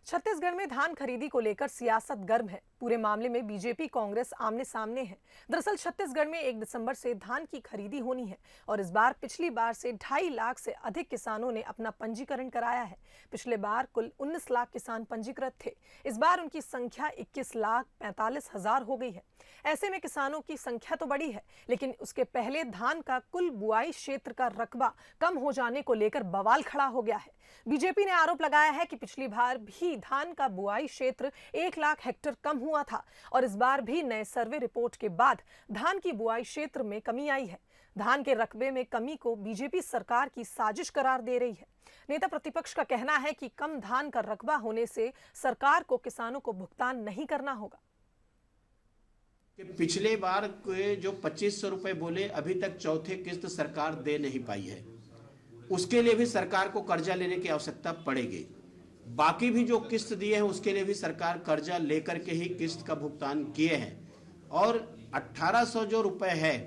छत्तीसगढ़ में धान खरीदी को लेकर सियासत गर्म है। पूरे मामले में बीजेपी कांग्रेस आमने सामने है। दरअसल छत्तीसगढ़ में 1 दिसंबर से धान की खरीदी होनी है और इस बार पिछली बार से 2.5 लाख से अधिक किसानों ने अपना पंजीकरण कराया है। पिछले बार कुल 19 लाख किसान पंजीकृत थे। इस बार उनकी संख्या 21,45,000 हो गई है। ऐसे में किसानों की संख्या तो बढ़ी है, लेकिन उसके पहले धान का कुल बुआई क्षेत्र का रकबा कम हो जाने को लेकर बवाल खड़ा हो गया है। बीजेपी ने आरोप लगाया है कि पिछली बार भी धान का बुआई क्षेत्र 1 लाख हेक्टेयर कम हुआ था और इस बार भी नए सर्वे रिपोर्ट के बाद धान की बुआई क्षेत्र में कमी आई है। धान के रकबे में कमी को बीजेपी सरकार की साजिश करार दे रही है। नेता प्रतिपक्ष का कहना है कि कम धान का रकबा होने से सरकार को किसानों को भुगतान नहीं करना होगा। पिछले बार के जो 2500 रुपए बोले, अभी तक चौथे किस्त सरकार दे नहीं पाई है। उसके लिए भी सरकार को कर्जा लेने की आवश्यकता पड़ेगी। बाकी भी जो किस्त दिए हैं उसके लिए भी सरकार कर्जा लेकर के ही किस्त का भुगतान किए हैं। और 1800 जो रुपए है,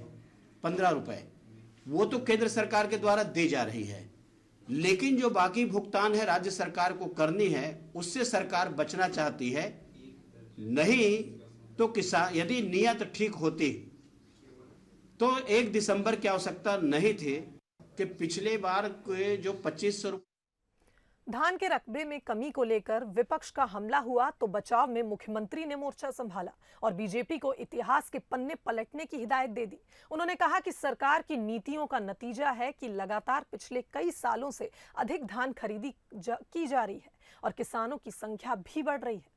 15 रुपए, वो तो केंद्र सरकार के द्वारा दी जा रही है, लेकिन जो बाकी भुगतान है राज्य सरकार को करनी है, उससे सरकार बचना चाहती है। नहीं तो किसान, यदि नियत ठीक होती तो 1 दिसंबर की आवश्यकता नहीं थी कि पिछले बार के जो 2500 धान के रकबे में कमी को लेकर विपक्ष का हमला हुआ तो बचाव में मुख्यमंत्री ने मोर्चा संभाला और बीजेपी को इतिहास के पन्ने पलटने की हिदायत दे दी। उन्होंने कहा कि सरकार की नीतियों का नतीजा है कि लगातार पिछले कई सालों से अधिक धान खरीदी की जा रही है और किसानों की संख्या भी बढ़ रही है।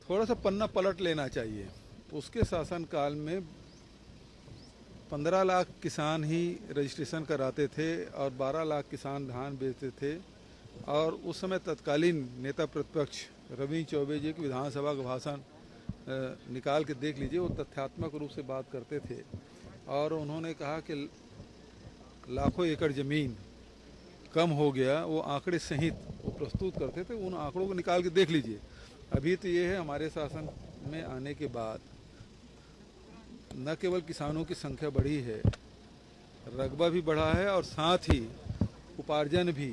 थोड़ा सा पन्ना पलट लेना चाहिए। उसके शासनकाल में 15 लाख किसान ही रजिस्ट्रेशन कराते थे और 12 लाख किसान धान बेचते थे। और उस समय तत्कालीन नेता प्रतिपक्ष रविंद्र चौबे जी की विधानसभा का भाषण निकाल के देख लीजिए, वो तथ्यात्मक रूप से बात करते थे और उन्होंने कहा कि लाखों एकड़ ज़मीन कम हो गया, वो आंकड़े सहित वो प्रस्तुत करते थे। उन आंकड़ों को निकाल के देख लीजिए। अभी तो ये है, हमारे शासन में आने के बाद न केवल किसानों की संख्या बढ़ी है, रकबा भी बढ़ा है और साथ ही उपार्जन भी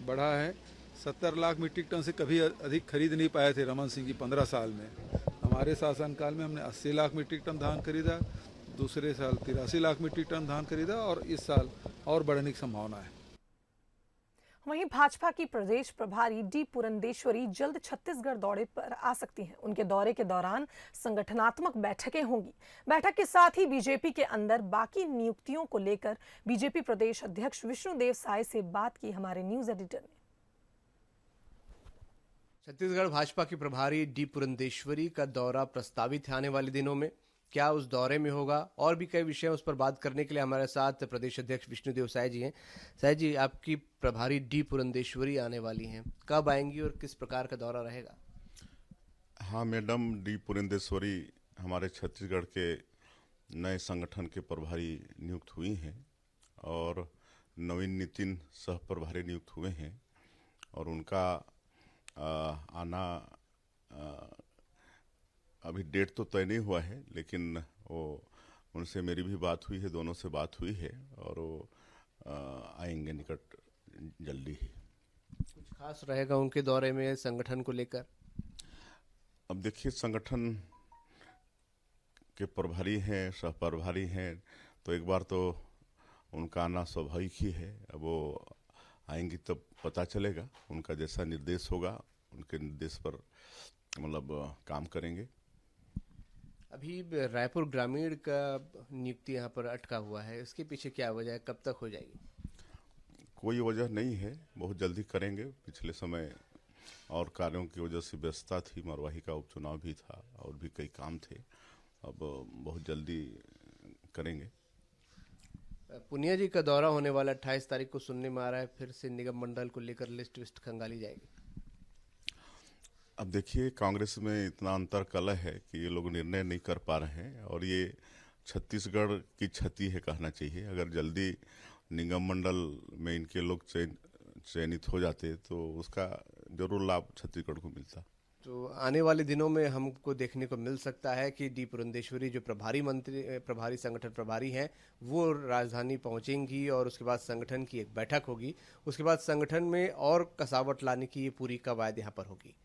बढ़ा है। 70 लाख मीट्रिक टन से कभी अधिक खरीद नहीं पाए थे रमन सिंह जी 15 साल में। हमारे शासनकाल में हमने 80 लाख मीट्रिक टन धान खरीदा, दूसरे साल 83 लाख मीट्रिक टन धान खरीदा और इस साल और बढ़ने की संभावना है। वहीं भाजपा की प्रदेश प्रभारी डी पुरंदेश्वरी जल्द छत्तीसगढ़ दौरे पर आ सकती हैं। उनके दौरे के दौरान संगठनात्मक बैठकें होंगी। बैठक के साथ ही बीजेपी के अंदर बाकी नियुक्तियों को लेकर बीजेपी प्रदेश अध्यक्ष विष्णुदेव साय से बात की हमारे न्यूज एडिटर ने। छत्तीसगढ़ भाजपा की प्रभारी डी पुरंदेश्वरी का दौरा प्रस्तावित है आने वाले दिनों में। क्या उस दौरे में होगा और भी कई विषय उस पर बात करने के लिए हमारे साथ प्रदेश अध्यक्ष विष्णुदेव साय जी हैं। साय जी, आपकी प्रभारी डी पुरंदेश्वरी आने वाली हैं, कब आएंगी और किस प्रकार का दौरा रहेगा? हाँ, मैडम डी पुरंदेश्वरी हमारे छत्तीसगढ़ के नए संगठन के प्रभारी नियुक्त हुई हैं और नवीन नितिन सह प्रभारी नियुक्त हुए हैं और उनका आना अभी डेट तो तय नहीं हुआ है, लेकिन वो उनसे मेरी भी बात हुई है, दोनों से बात हुई है और वो आएंगे निकट जल्दी ही। कुछ खास रहेगा उनके दौरे में संगठन को लेकर? अब देखिए, संगठन के प्रभारी हैं, सह प्रभारी हैं, तो एक बार तो उनका आना स्वाभाविक ही है। अब वो आएंगी तब पता चलेगा। उनका जैसा निर्देश होगा उनके निर्देश पर मतलब काम करेंगे। अभी रायपुर ग्रामीण का नियुक्ति यहाँ पर अटका हुआ है, इसके पीछे क्या वजह है, कब तक हो जाएगी? कोई वजह नहीं है, बहुत जल्दी करेंगे। पिछले समय और कार्यों की वजह से व्यस्तता थी, मरवाही का उपचुनाव भी था और भी कई काम थे, अब बहुत जल्दी करेंगे। पुनिया जी का दौरा होने वाला 28 तारीख को सुनने में आ रहा है, फिर से निगम मंडल को लेकर लिस्ट विस्ट खंगाली जाएगी। अब देखिए, कांग्रेस में इतना अंतर कलह है कि ये लोग निर्णय नहीं कर पा रहे हैं और ये छत्तीसगढ़ की क्षति है कहना चाहिए। अगर जल्दी निगम मंडल में इनके लोग चयनित हो जाते तो उसका जरूर लाभ छत्तीसगढ़ को मिलता। तो आने वाले दिनों में हमको देखने को मिल सकता है कि डी पुरंदेश्वरी जो प्रभारी संगठन प्रभारी हैं वो राजधानी पहुंचेंगी और उसके बाद संगठन की एक बैठक होगी। उसके बाद संगठन में और कसावट लाने की ये पूरी कवायद यहाँ पर होगी।